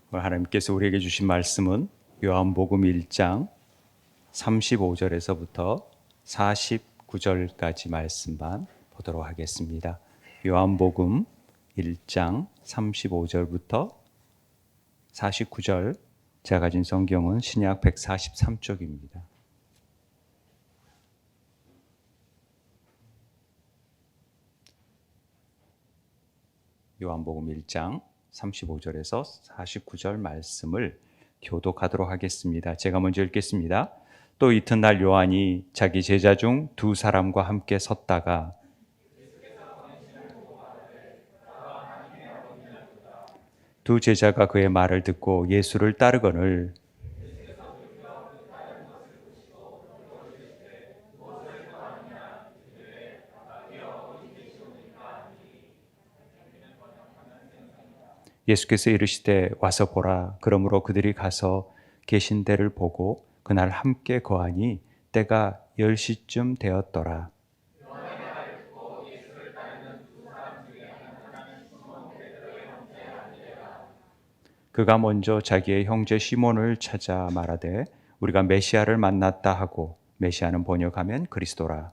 오늘 하나님께서 우리에게 주신 말씀은 요한복음 1장 35절에서부터 49절까지 말씀만 보도록 하겠습니다. 요한복음 1장 35절부터 49절, 제가 가진 성경은 신약 143쪽입니다. 요한복음 1장 35절에서 49절 말씀을 교독하도록 하겠습니다. 제가 먼저 읽겠습니다. 또 이튿날 요한이 자기 제자 중 두 사람과 함께 섰다가 두 제자가 그의 말을 듣고 예수를 따르거늘 예수께서 이르시되 와서 보라. 그러므로 그들이 가서 계신 데를 보고 그날 함께 거하니 때가 10시쯤 되었더라. 그가 먼저 자기의 형제 시몬을 찾아 말하되 우리가 메시아를 만났다 하고, 메시아는 번역하면 그리스도라.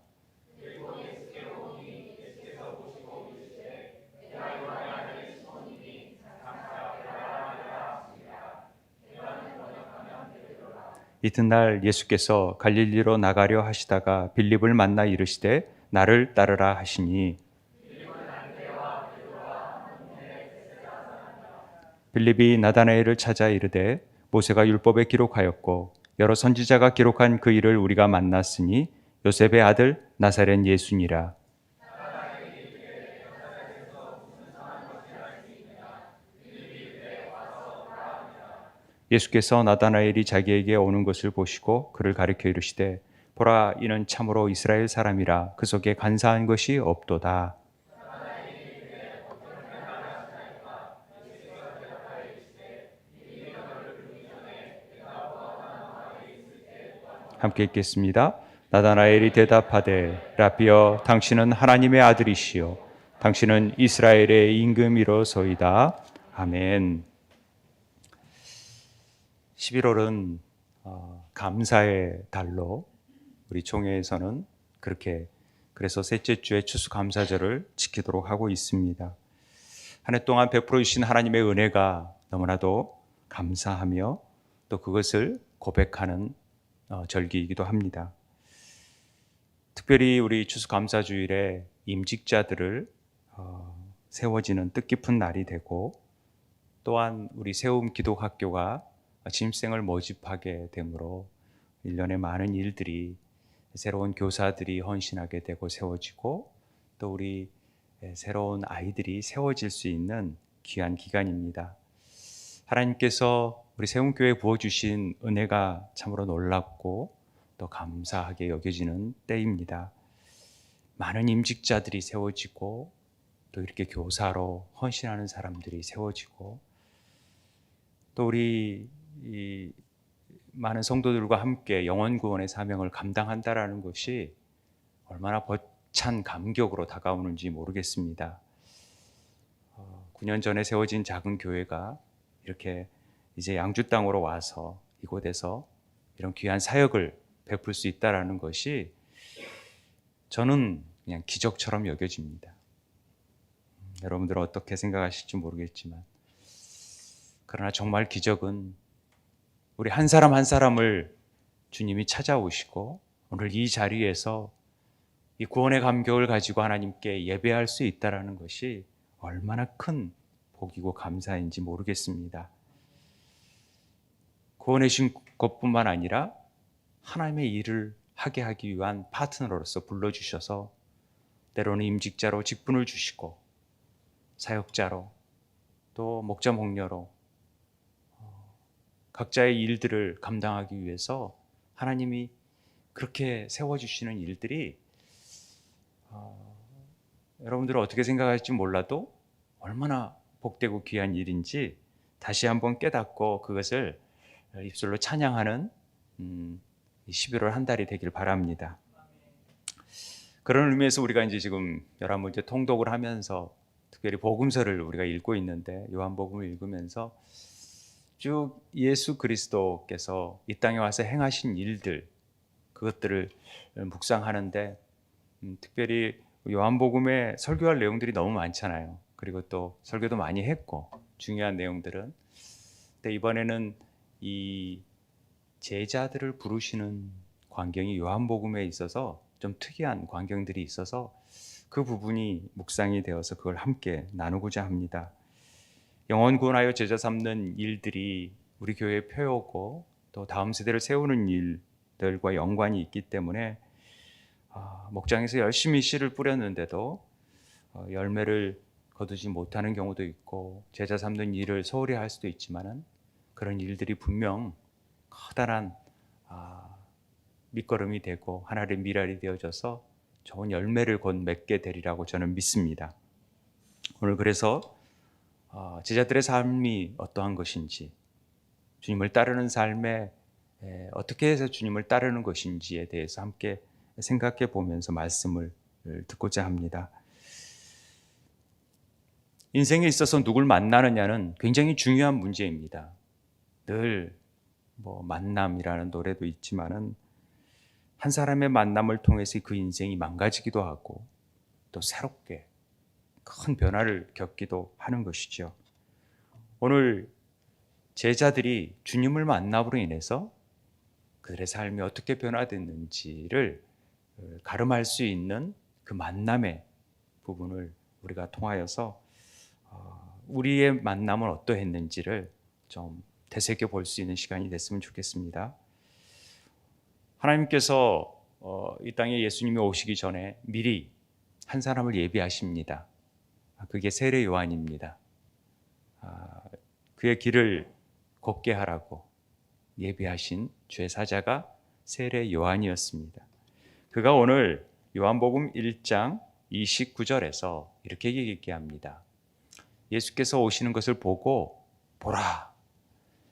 이튿날 예수께서 갈릴리로 나가려 하시다가 빌립을 만나 이르시되 나를 따르라 하시니, 빌립이 나다나엘을 찾아 이르되 모세가 율법에 기록하였고 여러 선지자가 기록한 그 일을 우리가 만났으니 요셉의 아들 나사렛 예수니라. 예수께서 나다나엘이 자기에게 오는 것을 보시고 그를 가리켜 이르시되 보라, 이는 참으로 이스라엘 사람이라 그 속에 간사한 것이 없도다. 함께 읽겠습니다. 나다나엘이 대답하되 라비여, 당신은 하나님의 아들이시요 당신은 이스라엘의 임금이로소이다. 아멘. 11월은 감사의 달로 우리 총회에서는 그래서 셋째 주에 추수감사절을 지키도록 하고 있습니다. 한 해 동안 베풀어 주신 하나님의 은혜가 너무나도 감사하며 또 그것을 고백하는 절기이기도 합니다. 특별히 우리 추수감사주일에 임직자들을 세워지는 뜻깊은 날이 되고, 또한 우리 세움 기독학교가 신입생을 모집하게 되므로 1년에 많은 일들이, 새로운 교사들이 헌신하게 되고 세워지고, 또 우리 새로운 아이들이 세워질 수 있는 귀한 기간입니다. 하나님께서 우리 세움교회에 부어주신 은혜가 참으로 놀랍고 또 감사하게 여겨지는 때입니다. 많은 임직자들이 세워지고 또 이렇게 교사로 헌신하는 사람들이 세워지고, 또 우리 이 많은 성도들과 함께 영혼 구원의 사명을 감당한다라는 것이 얼마나 벅찬 감격으로 다가오는지 모르겠습니다. 9년 전에 세워진 작은 교회가 이렇게 이제 양주 땅으로 와서 이곳에서 이런 귀한 사역을 베풀 수 있다라는 것이 저는 그냥 기적처럼 여겨집니다. 여러분들은 어떻게 생각하실지 모르겠지만, 그러나 정말 기적은 우리 한 사람 한 사람을 주님이 찾아오시고 오늘 이 자리에서 이 구원의 감격을 가지고 하나님께 예배할 수 있다는 것이 얼마나 큰 복이고 감사인지 모르겠습니다. 구원해 주신 것뿐만 아니라 하나님의 일을 하게 하기 위한 파트너로서 불러주셔서 때로는 임직자로 직분을 주시고 사역자로 또 목자 목녀로 각자의 일들을 감당하기 위해서 하나님이 그렇게 세워주시는 일들이 여러분들은 어떻게 생각할지 몰라도 얼마나 복되고 귀한 일인지 다시 한번 깨닫고 그것을 입술로 찬양하는 11월 한 달이 되길 바랍니다. 그런 의미에서 우리가 이제 지금 열한문제 통독을 하면서 특별히 복음서를 우리가 읽고 있는데, 요한복음을 읽으면서 쭉 예수 그리스도께서 이 땅에 와서 행하신 일들, 그것들을 묵상하는데 특별히 요한복음에 설교할 내용들이 너무 많잖아요. 그리고 또 설교도 많이 했고 중요한 내용들은. 근데 이번에는 이 제자들을 부르시는 광경이 요한복음에 있어서 좀 특이한 광경들이 있어서 그 부분이 묵상이 되어서 그걸 함께 나누고자 합니다. 영혼 구원하여 제자 삼는 일들이 우리 교회의 표어고 또 다음 세대를 세우는 일들과 연관이 있기 때문에 목장에서 열심히 씨를 뿌렸는데도 열매를 거두지 못하는 경우도 있고 제자 삼는 일을 소홀히 할 수도 있지만은 그런 일들이 분명 커다란 밑거름이 되고 하나의 미랄이 되어져서 좋은 열매를 곧 맺게 되리라고 저는 믿습니다. 오늘 그래서 제자들의 삶이 어떠한 것인지, 주님을 따르는 삶에 어떻게 해서 주님을 따르는 것인지에 대해서 함께 생각해 보면서 말씀을 듣고자 합니다. 인생에 있어서 누굴 만나느냐는 굉장히 중요한 문제입니다. 늘 만남이라는 노래도 있지만은 한 사람의 만남을 통해서 그 인생이 망가지기도 하고 또 새롭게 큰 변화를 겪기도 하는 것이죠. 오늘 제자들이 주님을 만남으로 인해서 그들의 삶이 어떻게 변화됐는지를 가름할 수 있는 그 만남의 부분을 우리가 통하여서 우리의 만남은 어떠했는지를 좀 되새겨 볼 수 있는 시간이 됐으면 좋겠습니다. 하나님께서 이 땅에 예수님이 오시기 전에 미리 한 사람을 예비하십니다. 그게 세례 요한입니다. 그의 길을 걷게 하라고 예비하신 죄사자가 세례 요한이었습니다. 그가 오늘 요한복음 1장 29절에서 이렇게 얘기합니다. 예수께서 오시는 것을 보고 보라,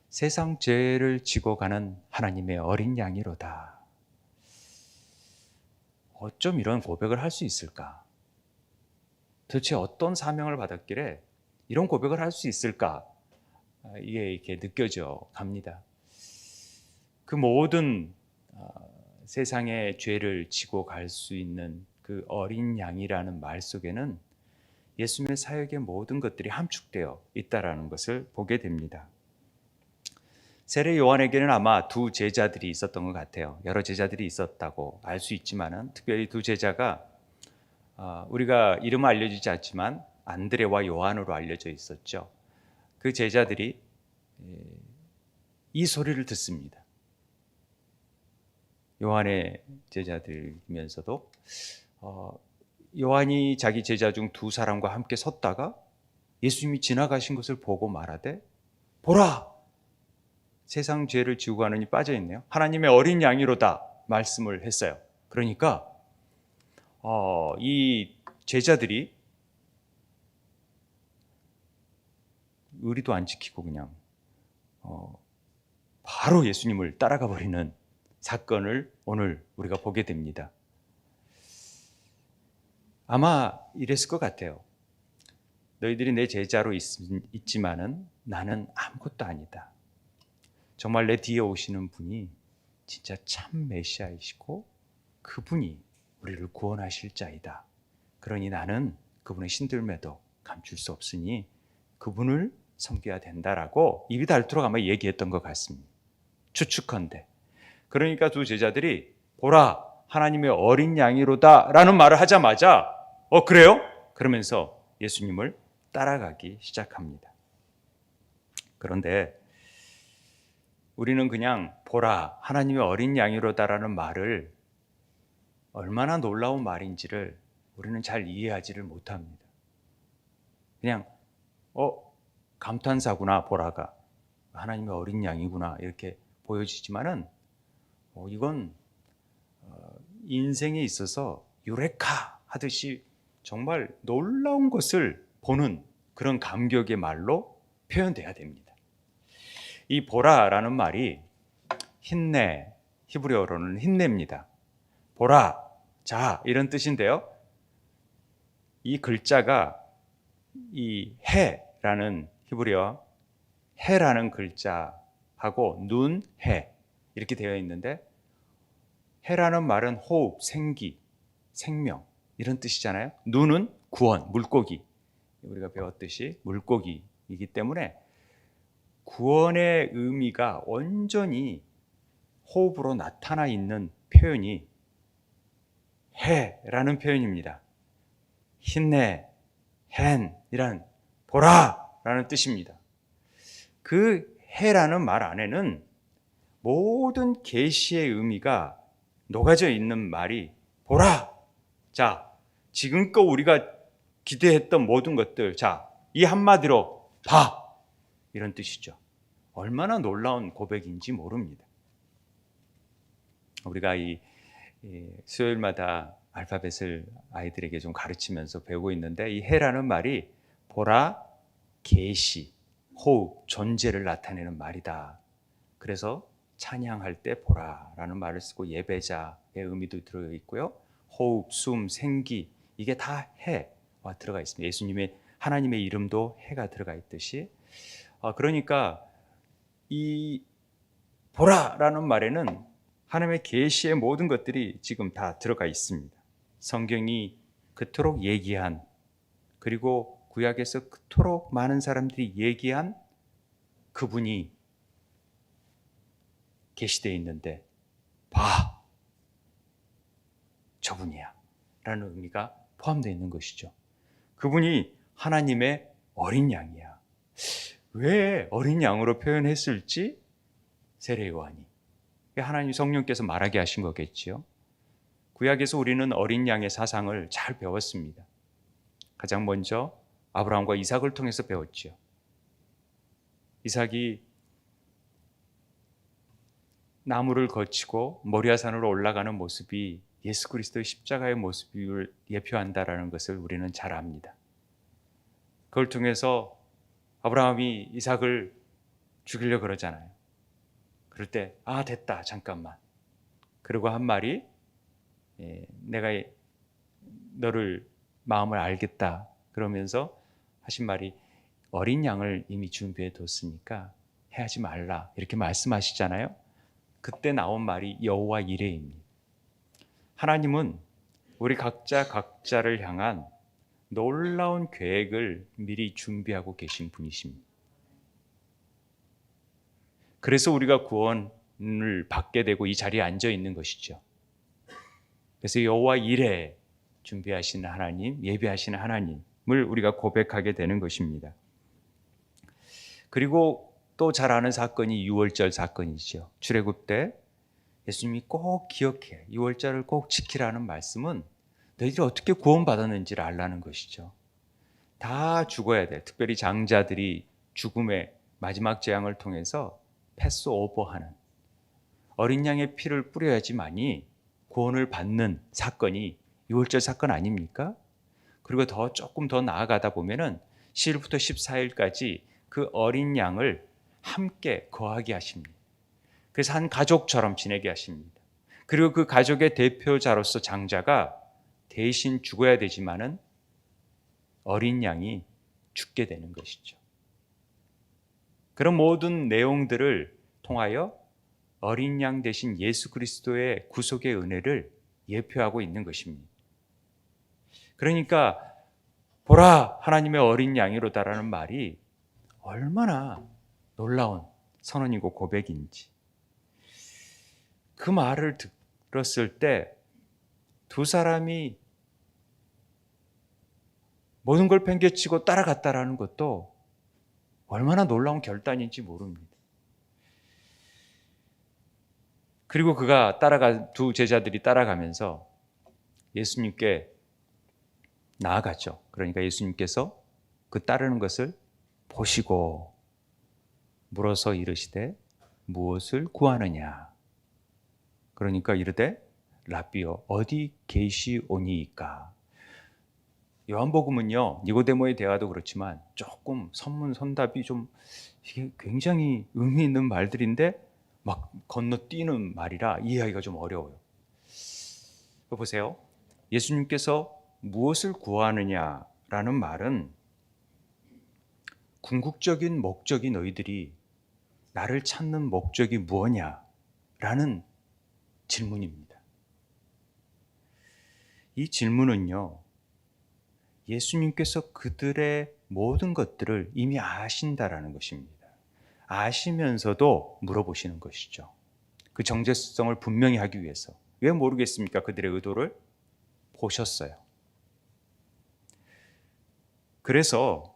세상 죄를 지고 가는 하나님의 어린 양이로다. 어쩜 이런 고백을 할 수 있을까? 도대체 어떤 사명을 받았길래 이런 고백을 할 수 있을까? 이게 이렇게 느껴져 갑니다. 그 모든 세상의 죄를 지고 갈 수 있는 그 어린 양이라는 말 속에는 예수님의 사역의 모든 것들이 함축되어 있다라는 것을 보게 됩니다. 세례 요한에게는 아마 두 제자들이 있었던 것 같아요. 여러 제자들이 있었다고 알 수 있지만은 특별히 두 제자가 우리가 이름은 알려지지 않지만 안드레와 요한으로 알려져 있었죠. 그 제자들이 이 소리를 듣습니다. 요한의 제자들이면서도 요한이 자기 제자 중 두 사람과 함께 섰다가 예수님이 지나가신 것을 보고 말하되 보라, 세상 죄를 지고 가느니 빠져 있네요. 하나님의 어린 양이로다 말씀을 했어요. 그러니까 이 제자들이 의리도 안 지키고 그냥 바로 예수님을 따라가 버리는 사건을 오늘 우리가 보게 됩니다. 아마 이랬을 것 같아요. 너희들이 내 제자로 있지만은 나는 아무것도 아니다. 정말 내 뒤에 오시는 분이 진짜 참 메시아이시고 그분이 우리를 구원하실 자이다. 그러니 나는 그분의 신들매도 감출 수 없으니 그분을 섬겨야 된다라고 입이 닳도록 아마 얘기했던 것 같습니다. 추측컨대. 그러니까 두 제자들이 보라, 하나님의 어린 양이로다 라는 말을 하자마자 그래요? 그러면서 예수님을 따라가기 시작합니다. 그런데 우리는 그냥 보라, 하나님의 어린 양이로다라는 말을 얼마나 놀라운 말인지를 우리는 잘 이해하지를 못합니다. 그냥 감탄사구나, 보라가 하나님의 어린 양이구나 이렇게 보여지지만은 이건 인생에 있어서 유레카 하듯이 정말 놀라운 것을 보는 그런 감격의 말로 표현돼야 됩니다. 이 보라라는 말이 힘내, 히브리어로는 힘냅니다. 보라, 자 이런 뜻인데요. 이 글자가 이 해라는 히브리어 해라는 글자하고 눈, 해 이렇게 되어 있는데, 해라는 말은 호흡, 생기, 생명 이런 뜻이잖아요. 눈은 구원, 물고기. 우리가 배웠듯이 물고기이기 때문에 구원의 의미가 온전히 호흡으로 나타나 있는 표현이 해라는 표현입니다. 힘내, 헨이란 보라라는 뜻입니다. 그 해라는 말 안에는 모든 계시의 의미가 녹아져 있는 말이 보라. 자, 지금껏 우리가 기대했던 모든 것들, 자, 이 한마디로 봐. 이런 뜻이죠. 얼마나 놀라운 고백인지 모릅니다. 우리가 이 수요일마다 알파벳을 아이들에게 좀 가르치면서 배우고 있는데, 이 해라는 말이 보라, 계시, 호흡, 존재를 나타내는 말이다. 그래서 찬양할 때 보라라는 말을 쓰고 예배자의 의미도 들어 있고요. 호흡, 숨, 생기 이게 다 해와 들어가 있습니다. 예수님의 하나님의 이름도 해가 들어가 있듯이, 그러니까 이 보라라는 말에는 하나님의 계시의 모든 것들이 지금 다 들어가 있습니다. 성경이 그토록 얘기한, 그리고 구약에서 그토록 많은 사람들이 얘기한 그분이 계시되어 있는데, 봐, 저분이야 라는 의미가 포함되어 있는 것이죠. 그분이 하나님의 어린 양이야. 왜 어린 양으로 표현했을지 세례 요한이, 하나님 성령께서 말하게 하신 거겠지요. 구약에서 우리는 어린 양의 사상을 잘 배웠습니다. 가장 먼저 아브라함과 이삭을 통해서 배웠지요. 이삭이 나무를 거치고 모리아산으로 올라가는 모습이 예수 그리스도의 십자가의 모습을 예표한다라는 것을 우리는 잘 압니다. 그걸 통해서 아브라함이 이삭을 죽이려고 그러잖아요. 그럴 때 됐다, 잠깐만. 그리고 한 말이, 내가 너를 마음을 알겠다 그러면서 하신 말이, 어린 양을 이미 준비해 뒀으니까 해하지 말라 이렇게 말씀하시잖아요. 그때 나온 말이 여호와 이레입니다. 하나님은 우리 각자를 향한 놀라운 계획을 미리 준비하고 계신 분이십니다. 그래서 우리가 구원을 받게 되고 이 자리에 앉아 있는 것이죠. 그래서 여호와 이레, 준비하시는 하나님, 예배하시는 하나님을 우리가 고백하게 되는 것입니다. 그리고 또 잘 아는 사건이 유월절 사건이죠. 출애굽 때 예수님이 꼭 기억해, 유월절을 꼭 지키라는 말씀은 너희들이 어떻게 구원받았는지를 알라는 것이죠. 다 죽어야 돼. 특별히 장자들이 죽음의 마지막 재앙을 통해서 패스오버하는, 어린 양의 피를 뿌려야지만이 구원을 받는 사건이 유월절 사건 아닙니까? 그리고 조금 더 나아가다 보면은 10일부터 14일까지 그 어린 양을 함께 거하게 하십니다. 그래서 한 가족처럼 지내게 하십니다. 그리고 그 가족의 대표자로서 장자가 대신 죽어야 되지만은 어린 양이 죽게 되는 것이죠. 그런 모든 내용들을 통하여 어린 양 대신 예수 그리스도의 구속의 은혜를 예표하고 있는 것입니다. 그러니까 보라, 하나님의 어린 양이로다라는 말이 얼마나 놀라운 선언이고 고백인지. 그 말을 들었을 때 두 사람이 모든 걸 팽개치고 따라갔다라는 것도 얼마나 놀라운 결단인지 모릅니다. 그리고 두 제자들이 따라가면서 예수님께 나아갔죠. 그러니까 예수님께서 그 따르는 것을 보시고 물어서 이르시되 무엇을 구하느냐. 그러니까 이르되 라비여 어디 계시오니이까. 요한복음은요, 니고데모의 대화도 그렇지만 조금 선문선답이 좀, 이게 굉장히 의미 있는 말들인데 막 건너뛰는 말이라 이해하기가 좀 어려워요. 보세요. 예수님께서 무엇을 구하느냐라는 말은 궁극적인 목적이 너희들이 나를 찾는 목적이 무엇냐라는 질문입니다. 이 질문은요, 예수님께서 그들의 모든 것들을 이미 아신다라는 것입니다. 아시면서도 물어보시는 것이죠. 그 정체성을 분명히 하기 위해서. 왜 모르겠습니까? 그들의 의도를 보셨어요. 그래서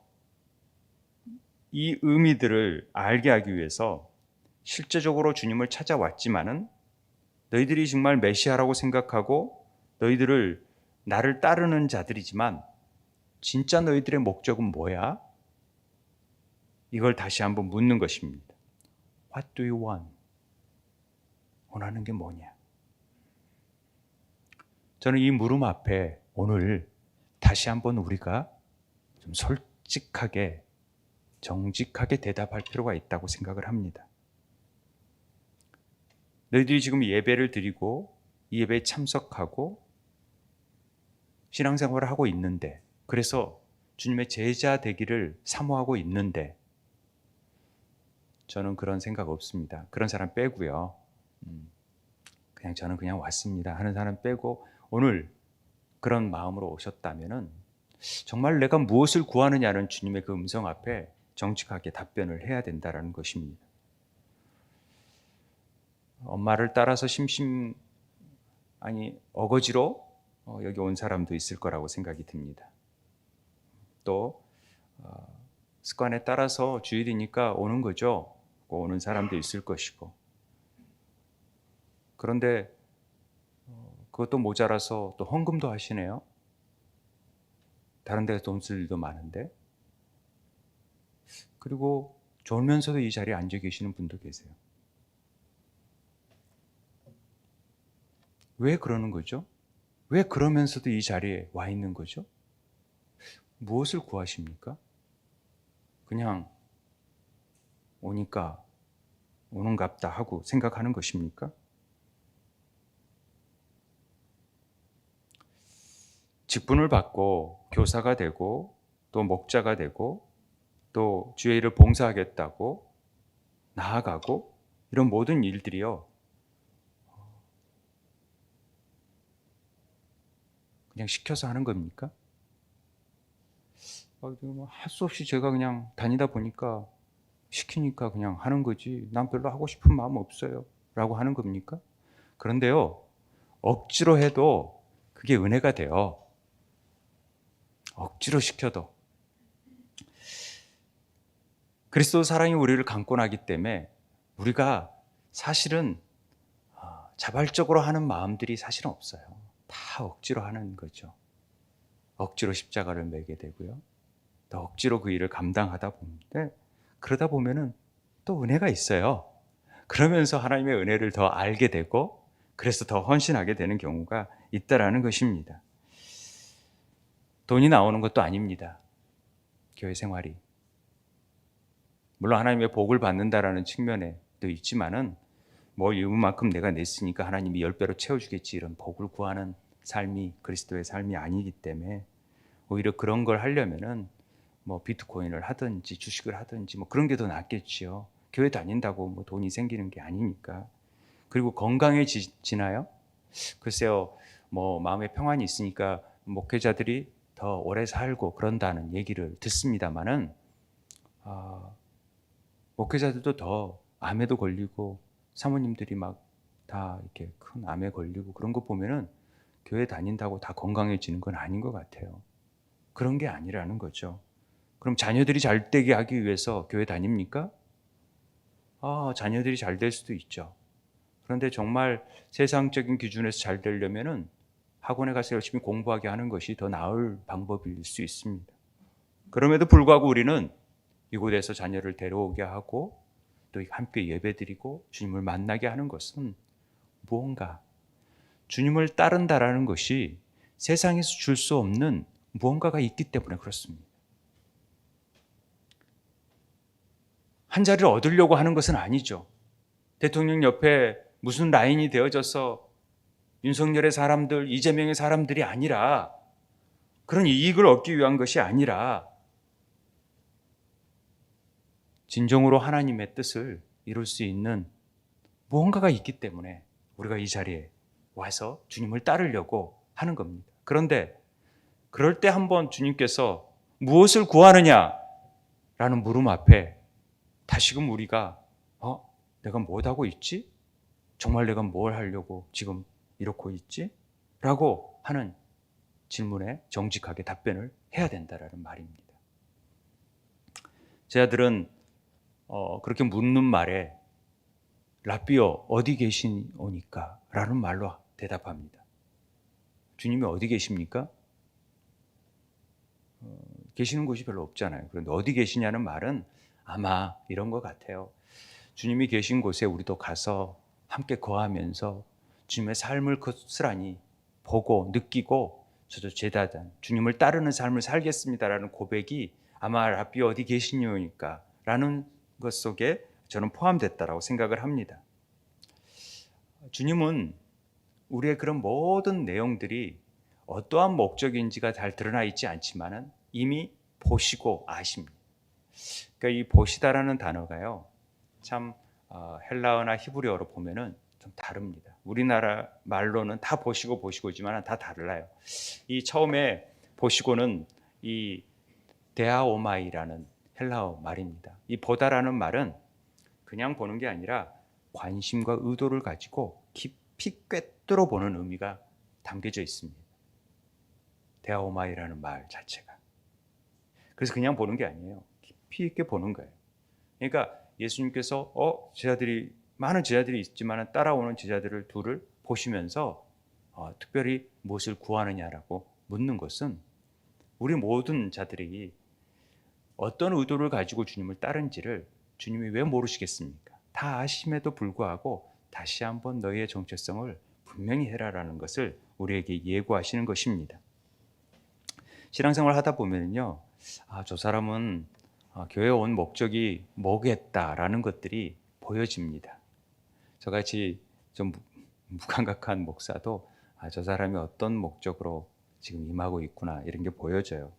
이 의미들을 알게 하기 위해서 실제적으로 주님을 찾아왔지만은 너희들이 정말 메시아라고 생각하고 너희들을 나를 따르는 자들이지만 진짜 너희들의 목적은 뭐야? 이걸 다시 한번 묻는 것입니다. What do you want? 원하는 게 뭐냐? 저는 이 물음 앞에 오늘 다시 한번 우리가 좀 솔직하게 정직하게 대답할 필요가 있다고 생각을 합니다. 너희들이 지금 예배를 드리고 이 예배에 참석하고 신앙생활을 하고 있는데, 그래서 주님의 제자 되기를 사모하고 있는데, 저는 그런 생각 없습니다. 그런 사람 빼고요. 그냥 저는 그냥 왔습니다 하는 사람 빼고 오늘 그런 마음으로 오셨다면은 정말 내가 무엇을 구하느냐는 주님의 그 음성 앞에 정직하게 답변을 해야 된다는 것입니다. 엄마를 따라서 어거지로 여기 온 사람도 있을 거라고 생각이 듭니다. 또 습관에 따라서 주일이니까 오는 거죠. 오는 사람도 있을 것이고. 그런데 그것도 모자라서 또 헌금도 하시네요. 다른 데 돈 쓸 일도 많은데. 그리고 졸면서도 이 자리에 앉아 계시는 분도 계세요. 왜 그러는 거죠? 왜 그러면서도 이 자리에 와 있는 거죠? 무엇을 구하십니까? 그냥 오니까 오는갑다 하고 생각하는 것입니까? 직분을 받고 교사가 되고 또 목자가 되고 또 주의 일을 봉사하겠다고 나아가고 이런 모든 일들이요, 그냥 시켜서 하는 겁니까? 할 수 없이 제가 그냥 다니다 보니까 시키니까 그냥 하는 거지 난 별로 하고 싶은 마음 없어요 라고 하는 겁니까? 그런데요, 억지로 해도 그게 은혜가 돼요. 억지로 시켜도. 그리스도 사랑이 우리를 강권하기 때문에 우리가 사실은 자발적으로 하는 마음들이 사실은 없어요. 다 억지로 하는 거죠. 억지로 십자가를 매게 되고요. 또 억지로 그 일을 감당하다 보는데, 그러다 보면은 또 은혜가 있어요. 그러면서 하나님의 은혜를 더 알게 되고 그래서 더 헌신하게 되는 경우가 있다라는 것입니다. 돈이 나오는 것도 아닙니다. 교회 생활이. 물론 하나님의 복을 받는다라는 측면에도 있지만은 이만큼 내가 냈으니까 하나님이 10배로 채워주겠지 이런 복을 구하는 삶이 그리스도의 삶이 아니기 때문에 오히려 그런 걸 하려면은 비트코인을 하든지 주식을 하든지 그런 게 더 낫겠지요. 교회 다닌다고 돈이 생기는 게 아니니까. 그리고 건강해지나요? 글쎄요, 마음에 평안이 있으니까 목회자들이 더 오래 살고 그런다는 얘기를 듣습니다만은 목회자들도 더 암에도 걸리고 사모님들이 다 이렇게 큰 암에 걸리고 그런 거 보면은 교회 다닌다고 다 건강해지는 건 아닌 것 같아요. 그런 게 아니라는 거죠. 그럼 자녀들이 잘 되게 하기 위해서 교회 다닙니까? 자녀들이 잘 될 수도 있죠. 그런데 정말 세상적인 기준에서 잘 되려면은 학원에 가서 열심히 공부하게 하는 것이 더 나을 방법일 수 있습니다. 그럼에도 불구하고 우리는 이곳에서 자녀를 데려오게 하고 또 함께 예배드리고 주님을 만나게 하는 것은 무언가 주님을 따른다라는 것이 세상에서 줄 수 없는 무언가가 있기 때문에 그렇습니다. 한 자리를 얻으려고 하는 것은 아니죠. 대통령 옆에 무슨 라인이 되어져서 윤석열의 사람들, 이재명의 사람들이 아니라, 그런 이익을 얻기 위한 것이 아니라 진정으로 하나님의 뜻을 이룰 수 있는 무언가가 있기 때문에 우리가 이 자리에 와서 주님을 따르려고 하는 겁니다. 그런데 그럴 때 한번 주님께서 무엇을 구하느냐? 라는 물음 앞에 다시금 우리가 내가 못하고 있지? 정말 내가 뭘 하려고 지금 이러고 있지? 라고 하는 질문에 정직하게 답변을 해야 된다라는 말입니다. 제 아들은 그렇게 묻는 말에 라삐어 어디 계시오니까? 라는 말로 대답합니다. 주님이 어디 계십니까? 계시는 곳이 별로 없잖아요. 그런데 어디 계시냐는 말은 아마 이런 것 같아요. 주님이 계신 곳에 우리도 가서 함께 거하면서 주님의 삶을 고스란히 보고 느끼고 저도 제자단 주님을 따르는 삶을 살겠습니다라는 고백이 아마 라삐 어디 계시니까 라는 것 속에 저는 포함됐다라고 생각을 합니다. 주님은 우리의 그런 모든 내용들이 어떠한 목적인지가 잘 드러나 있지 않지만은 이미 보시고 아십니다. 그러니까 이 보시다라는 단어가요, 참 헬라어나 히브리어로 보면은 좀 다릅니다. 우리나라 말로는 다 보시고지만 다 달라요. 이 처음에 보시고는 이 데아오마이라는 헬라어 말입니다. 이 보다라는 말은 그냥 보는 게 아니라 관심과 의도를 가지고 깊이 꿰뚫어 보는 의미가 담겨져 있습니다. 데아오마이라는 말 자체가. 그래서 그냥 보는 게 아니에요. 깊이 있게 보는 거예요. 그러니까 예수님께서 많은 제자들이 있지만 따라오는 제자들을 둘을 보시면서 특별히 무엇을 구하느냐라고 묻는 것은 우리 모든 자들이 어떤 의도를 가지고 주님을 따른지를 주님이 왜 모르시겠습니까? 다 아심에도 불구하고 다시 한번 너희의 정체성을 분명히 해라라는 것을 우리에게 예고하시는 것입니다. 신앙생활 하다 보면요, 저 사람은 교회에 온 목적이 뭐겠다라는 것들이 보여집니다. 저같이 좀 무감각한 목사도 저 사람이 어떤 목적으로 지금 임하고 있구나 이런 게 보여져요.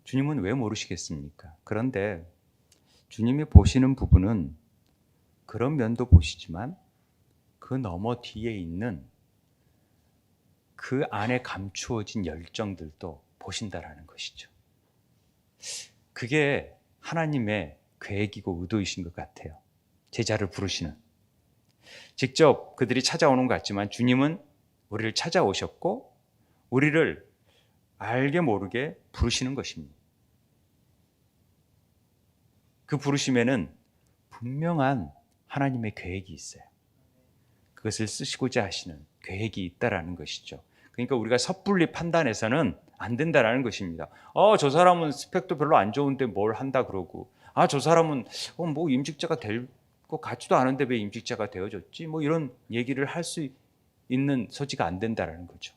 주님은 왜 모르시겠습니까? 그런데 주님이 보시는 부분은 그런 면도 보시지만 그 너머 뒤에 있는 그 안에 감추어진 열정들도 보신다라는 것이죠. 그게 하나님의 계획이고 의도이신 것 같아요. 제자를 부르시는. 직접 그들이 찾아오는 것 같지만 주님은 우리를 찾아오셨고 우리를 알게 모르게 부르시는 것입니다. 그 부르심에는 분명한 하나님의 계획이 있어요. 그것을 쓰시고자 하시는 계획이 있다라는 것이죠. 그러니까 우리가 섣불리 판단해서는 안 된다라는 것입니다. 저 사람은 스펙도 별로 안 좋은데 뭘 한다 그러고, 저 사람은 뭐 임직자가 될 것 같지도 않은데 왜 임직자가 되어졌지? 뭐 이런 얘기를 할 수 있는 소지가 안 된다라는 거죠.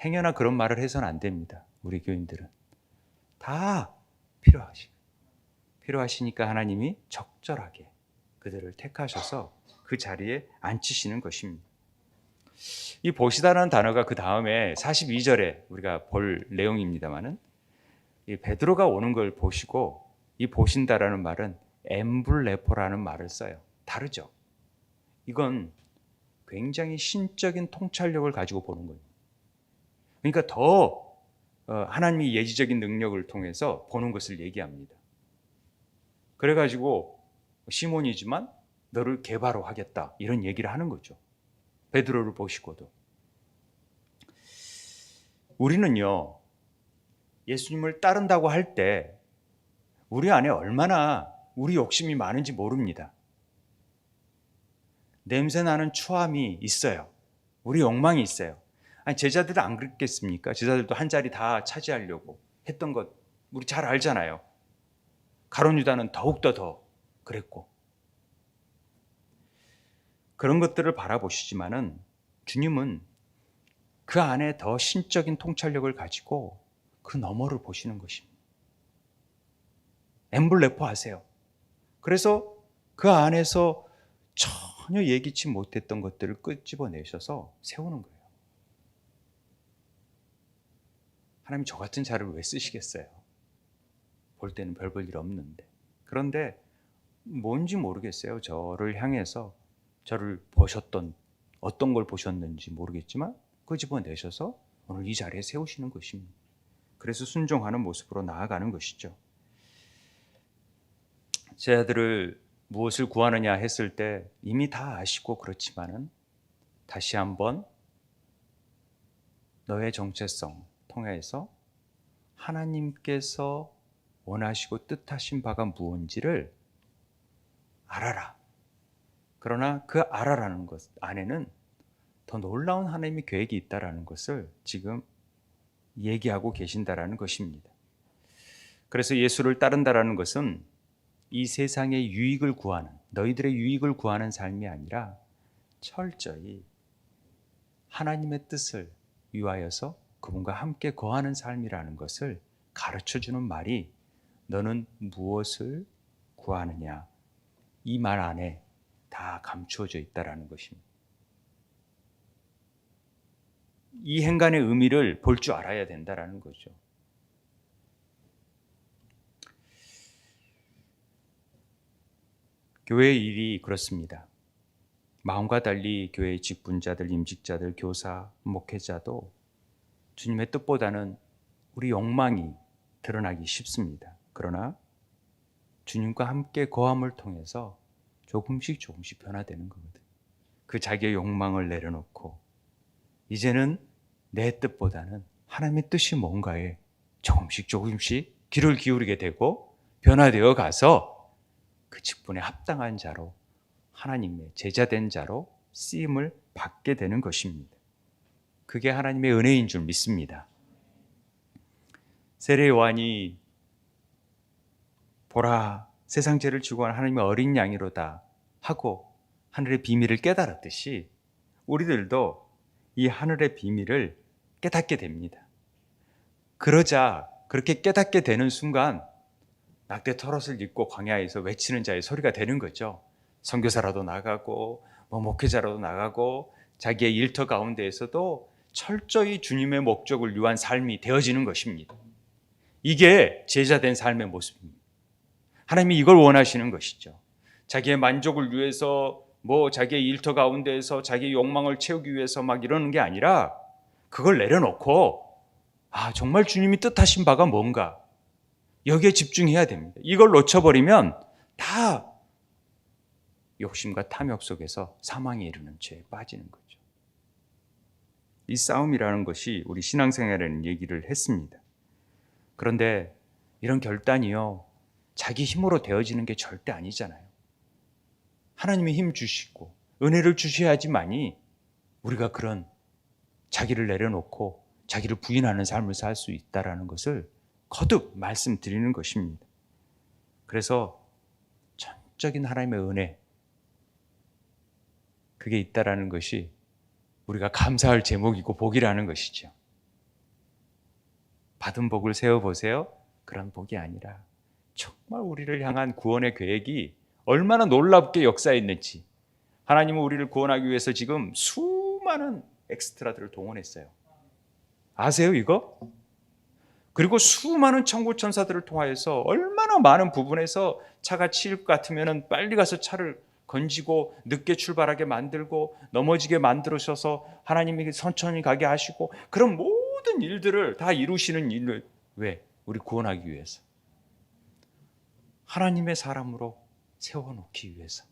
행여나 그런 말을 해서는 안 됩니다. 우리 교인들은 다 필요하시니까 하나님이 적절하게 그들을 택하셔서 그 자리에 앉히시는 것입니다. 이 보시다라는 단어가 그 다음에 42절에 우리가 볼 내용입니다만은 이 베드로가 오는 걸 보시고 이 보신다라는 말은 엠블레포라는 말을 써요. 다르죠. 이건 굉장히 신적인 통찰력을 가지고 보는 거예요. 그러니까 더 하나님이 예지적인 능력을 통해서 보는 것을 얘기합니다. 그래가지고 시몬이지만 너를 개바로 하겠다 이런 얘기를 하는 거죠. 베드로를 보시고도. 우리는요, 예수님을 따른다고 할 때 우리 안에 얼마나 우리 욕심이 많은지 모릅니다. 냄새나는 추함이 있어요. 우리 욕망이 있어요. 아니, 제자들은 안 그랬겠습니까? 제자들도 한 자리 다 차지하려고 했던 것 우리 잘 알잖아요. 가룟 유다는 더욱더 더 그랬고. 그런 것들을 바라보시지만은 주님은 그 안에 더 신적인 통찰력을 가지고 그 너머를 보시는 것입니다. 엠블레포 하세요. 그래서 그 안에서 전혀 예기치 못했던 것들을 끄집어내셔서 세우는 거예요. 하나님 저 같은 자를 왜 쓰시겠어요? 볼 때는 별 볼 일 없는데. 그런데 뭔지 모르겠어요. 저를 향해서 저를 보셨던, 어떤 걸 보셨는지 모르겠지만 끄집어내셔서 오늘 이 자리에 세우시는 것입니다. 그래서 순종하는 모습으로 나아가는 것이죠. 제 아들을 무엇을 구하느냐 했을 때 이미 다 아시고 그렇지만은 다시 한번 너의 정체성 통해서 하나님께서 원하시고 뜻하신 바가 무엇인지를 알아라. 그러나 그 알아라는 것 안에는 더 놀라운 하나님의 계획이 있다라는 것을 지금 얘기하고 계신다라는 것입니다. 그래서 예수를 따른다라는 것은 이 세상의 유익을 구하는, 너희들의 유익을 구하는 삶이 아니라 철저히 하나님의 뜻을 위하여서 그분과 함께 거하는 삶이라는 것을 가르쳐주는 말이 너는 무엇을 구하느냐, 이 말 안에 다 감추어져 있다라는 것입니다. 이 행간의 의미를 볼 줄 알아야 된다라는 거죠. 교회의 일이 그렇습니다. 마음과 달리 교회의 직분자들, 임직자들, 교사, 목회자도 주님의 뜻보다는 우리 욕망이 드러나기 쉽습니다. 그러나 주님과 함께 거함을 통해서 조금씩 변화되는 거거든요. 그 자기의 욕망을 내려놓고 이제는 내 뜻보다는 하나님의 뜻이 뭔가에 조금씩 귀를 기울이게 되고 변화되어 가서 그 직분에 합당한 자로, 하나님의 제자된 자로 쓰임을 받게 되는 것입니다. 그게 하나님의 은혜인 줄 믿습니다. 세례 요한이 보라, 세상 죄를 지고 간 하나님의 어린 양이로다 하고 하늘의 비밀을 깨달았듯이 우리들도 이 하늘의 비밀을 깨닫게 됩니다. 그러자 그렇게 깨닫게 되는 순간 낙대 털옷을 입고 광야에서 외치는 자의 소리가 되는 거죠. 선교사라도 나가고 목회자라도 나가고 자기의 일터 가운데에서도 철저히 주님의 목적을 위한 삶이 되어지는 것입니다. 이게 제자된 삶의 모습입니다. 하나님이 이걸 원하시는 것이죠. 자기의 만족을 위해서 자기의 일터 가운데에서 자기의 욕망을 채우기 위해서 막 이러는 게 아니라 그걸 내려놓고 정말 주님이 뜻하신 바가 뭔가 여기에 집중해야 됩니다. 이걸 놓쳐버리면 다 욕심과 탐욕 속에서 사망에 이르는 죄에 빠지는 거죠. 이 싸움이라는 것이 우리 신앙생활에는 얘기를 했습니다. 그런데 이런 결단이요, 자기 힘으로 되어지는 게 절대 아니잖아요. 하나님이 힘 주시고 은혜를 주셔야지만이 우리가 그런 자기를 내려놓고 자기를 부인하는 삶을 살 수 있다는 것을 거듭 말씀드리는 것입니다. 그래서 전적인 하나님의 은혜, 그게 있다라는 것이 우리가 감사할 제목이고 복이라는 것이죠. 받은 복을 세어보세요. 그런 복이 아니라 정말 우리를 향한 구원의 계획이 얼마나 놀랍게 역사했는지, 하나님은 우리를 구원하기 위해서 지금 수많은 엑스트라들을 동원했어요. 아세요 이거? 그리고 수많은 천군 천사들을 통하여서 얼마나 많은 부분에서 차가 치일 것 같으면 빨리 가서 차를 건지고 늦게 출발하게 만들고 넘어지게 만들으셔서 하나님이 천천히 가게 하시고 그런 모든 일들을 다 이루시는 일을 왜? 우리 구원하기 위해서. 하나님의 사람으로 세워놓기 위해서.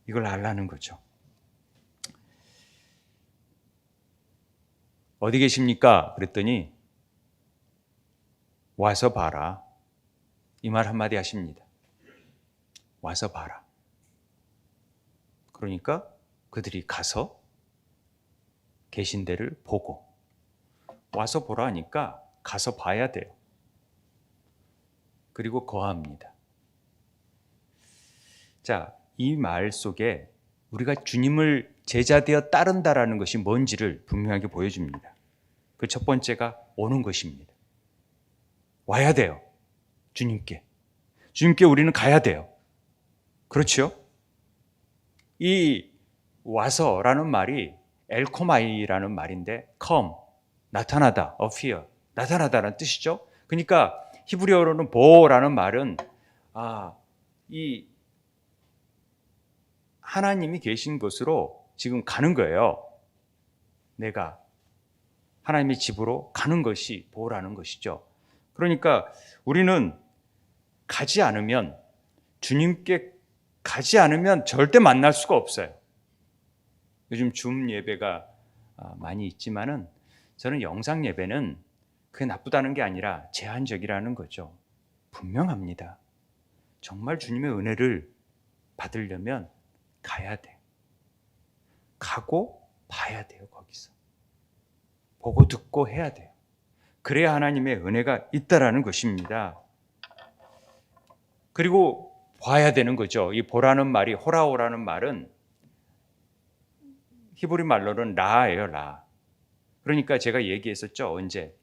이걸 알라는 거죠. 어디 계십니까? 그랬더니 와서 봐라. 이 말 한마디 하십니다. 와서 봐라. 그러니까 그들이 가서 계신 데를 보고, 와서 보라 하니까 가서 봐야 돼요. 그리고 거합니다. 자, 이 말 속에 우리가 주님을 제자되어 따른다라는 것이 뭔지를 분명하게 보여줍니다. 그 첫 번째가 오는 것입니다. 와야 돼요. 주님께 우리는 가야 돼요. 그렇죠? 이 와서라는 말이 엘코마이라는 말인데 come, 나타나다, appear, 나타나다라는 뜻이죠. 그러니까 히브리어로는 보라는 말은 이 하나님이 계신 곳으로 지금 가는 거예요. 내가 하나님의 집으로 가는 것이 보라는 것이죠. 그러니까 우리는 가지 않으면, 주님께 가지 않으면 절대 만날 수가 없어요. 요즘 줌 예배가 많이 있지만은 저는 영상 예배는 그게 나쁘다는 게 아니라 제한적이라는 거죠. 분명합니다. 정말 주님의 은혜를 받으려면 가야 돼요. 가고 봐야 돼요. 거기서 보고 듣고 해야 돼요. 그래야 하나님의 은혜가 있다라는 것입니다. 그리고 봐야 되는 거죠. 이 보라는 말이, 호라오라는 말은 히브리 말로는 라예요. 라. 그러니까 제가 얘기했었죠. 언제?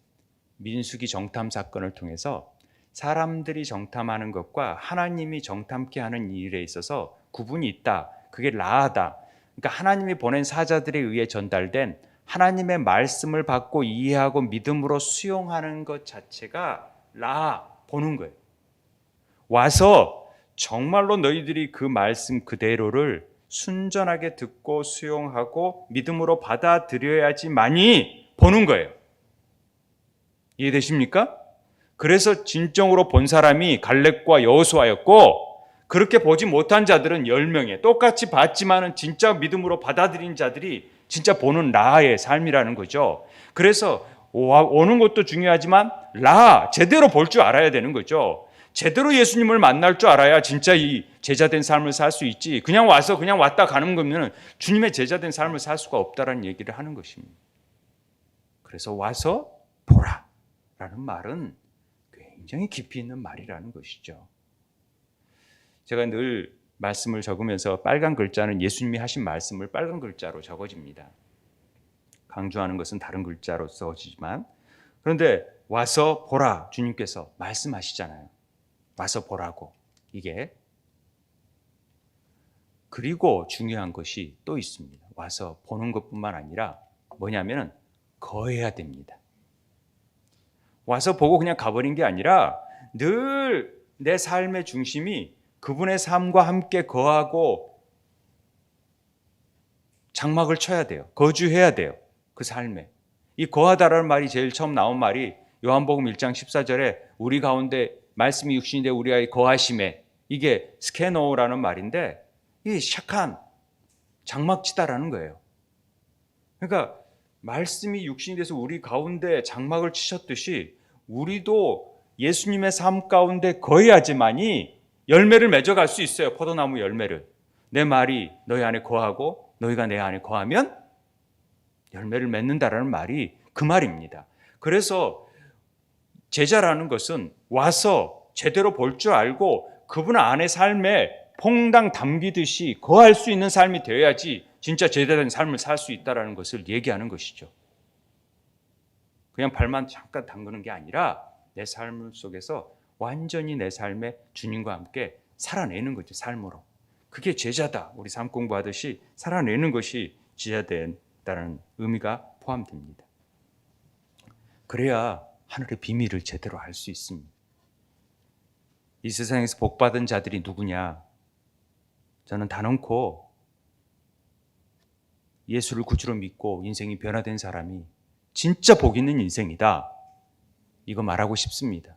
민수기 정탐 사건을 통해서 사람들이 정탐하는 것과 하나님이 정탐케 하는 일에 있어서 구분이 있다. 그게 라하다. 그러니까 하나님이 보낸 사자들에 의해 전달된 하나님의 말씀을 받고 이해하고 믿음으로 수용하는 것 자체가 라하, 보는 거예요. 와서 정말로 너희들이 그 말씀 그대로를 순전하게 듣고 수용하고 믿음으로 받아들여야지만이 보는 거예요. 이해되십니까? 그래서 진정으로 본 사람이 갈렙과 여호수아였고, 그렇게 보지 못한 자들은 10명에 똑같이 봤지만은 진짜 믿음으로 받아들인 자들이 진짜 보는 라의 삶이라는 거죠. 그래서 오는 것도 중요하지만 라, 제대로 볼 줄 알아야 되는 거죠. 제대로 예수님을 만날 줄 알아야 진짜 이 제자된 삶을 살 수 있지. 그냥 와서 그냥 왔다 가는 거면 주님의 제자된 삶을 살 수가 없다라는 얘기를 하는 것입니다. 그래서 와서 보라라는 말은 굉장히 깊이 있는 말이라는 것이죠. 제가 늘 말씀을 적으면서 빨간 글자는 예수님이 하신 말씀을 빨간 글자로 적어집니다. 강조하는 것은 다른 글자로 써지지만, 그런데 와서 보라, 주님께서 말씀하시잖아요. 와서 보라고. 이게. 그리고 중요한 것이 또 있습니다. 와서 보는 것뿐만 아니라 뭐냐면은 거해야 됩니다. 와서 보고 그냥 가버린 게 아니라 늘 내 삶의 중심이 그분의 삶과 함께 거하고 장막을 쳐야 돼요. 거주해야 돼요. 그 삶에. 이 거하다라는 말이 제일 처음 나온 말이 요한복음 1장 14절에 우리 가운데 말씀이 육신이 되어 우리 안에 거하심에, 이게 스케노라는 말인데 이 샥한 장막치다라는 거예요. 그러니까 말씀이 육신이 돼서 우리 가운데 장막을 치셨듯이 우리도 예수님의 삶 가운데 거해야지만이 열매를 맺어갈 수 있어요. 포도나무 열매를. 내 말이 너희 안에 거하고 너희가 내 안에 거하면 열매를 맺는다라는 말이 그 말입니다. 그래서 제자라는 것은 와서 제대로 볼 줄 알고 그분 안의 삶에 퐁당 담기듯이 거할 수 있는 삶이 되어야지 진짜 제대로 삶을 살 수 있다는 것을 얘기하는 것이죠. 그냥 발만 잠깐 담그는 게 아니라 내 삶 속에서 완전히 내 삶에 주님과 함께 살아내는 거죠. 삶으로. 그게 제자다. 우리 삶 공부하듯이 살아내는 것이 제자된다는 의미가 포함됩니다. 그래야 하늘의 비밀을 제대로 알 수 있습니다. 이 세상에서 복받은 자들이 누구냐? 저는 단언코 예수를 구주로 믿고 인생이 변화된 사람이 진짜 복 있는 인생이다. 이거 말하고 싶습니다.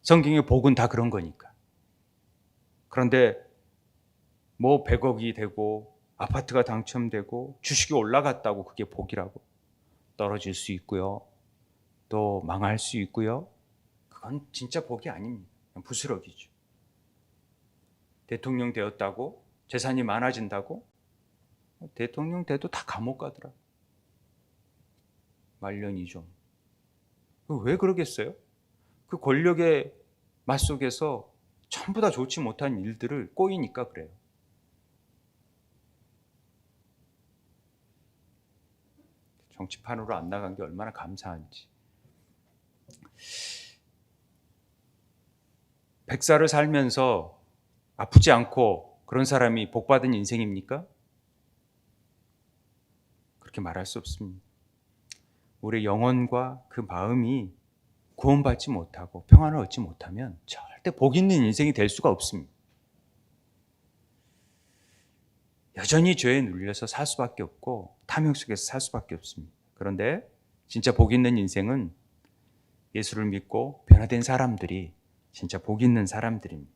성경의 복은 다 그런 거니까. 그런데 뭐 100억이 되고 아파트가 당첨되고 주식이 올라갔다고 그게 복이라고? 떨어질 수 있고요. 또 망할 수 있고요. 그건 진짜 복이 아닙니다. 부스러기죠. 대통령 되었다고 재산이 많아진다고? 대통령 돼도 다 감옥 가더라. 말년이 좀. 왜 그러겠어요? 그 권력의 맛 속에서 전부 다 좋지 못한 일들을 꼬이니까 그래요. 정치판으로 안 나간 게 얼마나 감사한지. 백살을 살면서 아프지 않고 그런 사람이 복받은 인생입니까? 그렇게 말할 수 없습니다. 우리의 영혼과 그 마음이 구원받지 못하고 평안을 얻지 못하면 절대 복 있는 인생이 될 수가 없습니다. 여전히 죄에 눌려서 살 수밖에 없고 탐욕 속에서 살 수밖에 없습니다. 그런데 진짜 복 있는 인생은 예수를 믿고 변화된 사람들이 진짜 복 있는 사람들입니다.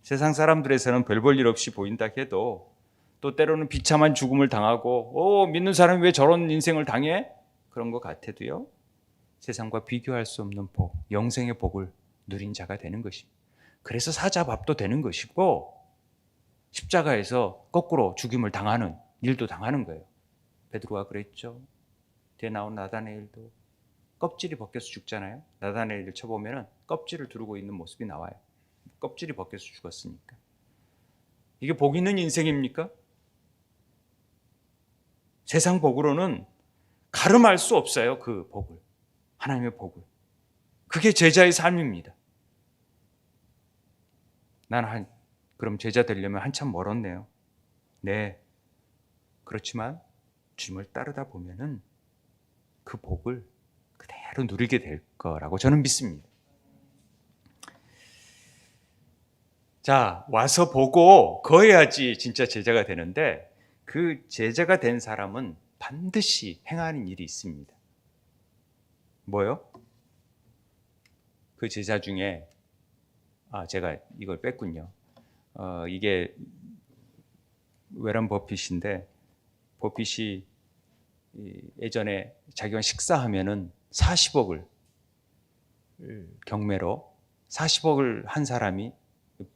세상 사람들에서는 별 볼 일 없이 보인다 해도 또 때로는 비참한 죽음을 당하고 믿는 사람이 왜 저런 인생을 당해? 그런 것 같아도요. 세상과 비교할 수 없는 복, 영생의 복을 누린 자가 되는 것입니다. 그래서 사자밥도 되는 것이고 십자가에서 거꾸로 죽임을 당하는 일도 당하는 거예요. 베드로가 그랬죠. 뒤에 나온 나다나엘도 껍질이 벗겨서 죽잖아요. 나다나엘을 쳐보면 껍질을 두르고 있는 모습이 나와요. 껍질이 벗겨서 죽었으니까. 이게 복 있는 인생입니까? 세상 복으로는 가름할 수 없어요. 그 복을. 하나님의 복을. 그게 제자의 삶입니다. 나는 그럼 제자 되려면 한참 멀었네요. 네. 그렇지만 주님을 따르다 보면은 그 복을 그대로 누리게 될 거라고 저는 믿습니다. 자, 와서 보고 거해야지 진짜 제자가 되는데 그 제자가 된 사람은 반드시 행하는 일이 있습니다. 뭐요? 그 제자 중에 제가 이걸 뺐군요. 이게 웨런 버핏인데 버핏이 예전에 자기가 식사하면은 40억을 경매로 40억을 한 사람이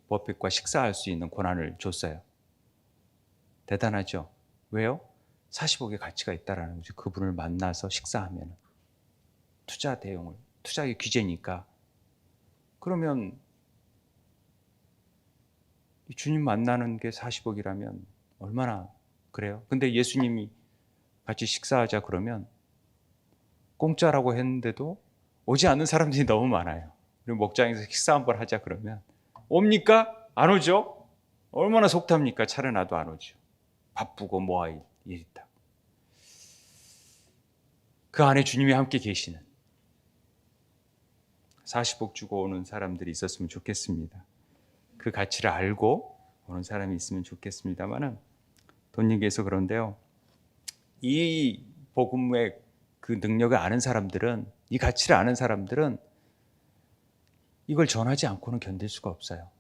버핏과 식사할 수 있는 권한을 줬어요. 대단하죠? 왜요? 40억의 가치가 있다라는 거죠. 그분을 만나서 식사하면 투자 대용을, 투자의 규제니까. 그러면 주님 만나는 게 40억이라면 얼마나 그래요? 근데 예수님이 같이 식사하자 그러면 공짜라고 했는데도 오지 않는 사람들이 너무 많아요. 그리고 목장에서 식사 한번 하자 그러면 옵니까? 안 오죠? 얼마나 속탑니까? 차려놔도 안 오죠. 바쁘고 뭐할 일 있다. 그 안에 주님이 함께 계시는 40억 주고 오는 사람들이 있었으면 좋겠습니다. 그 가치를 알고 오는 사람이 있으면 좋겠습니다만은 돈 얘기해서 그런데요. 이 복음의 그 능력을 아는 사람들은, 이 가치를 아는 사람들은 이걸 전하지 않고는 견딜 수가 없어요.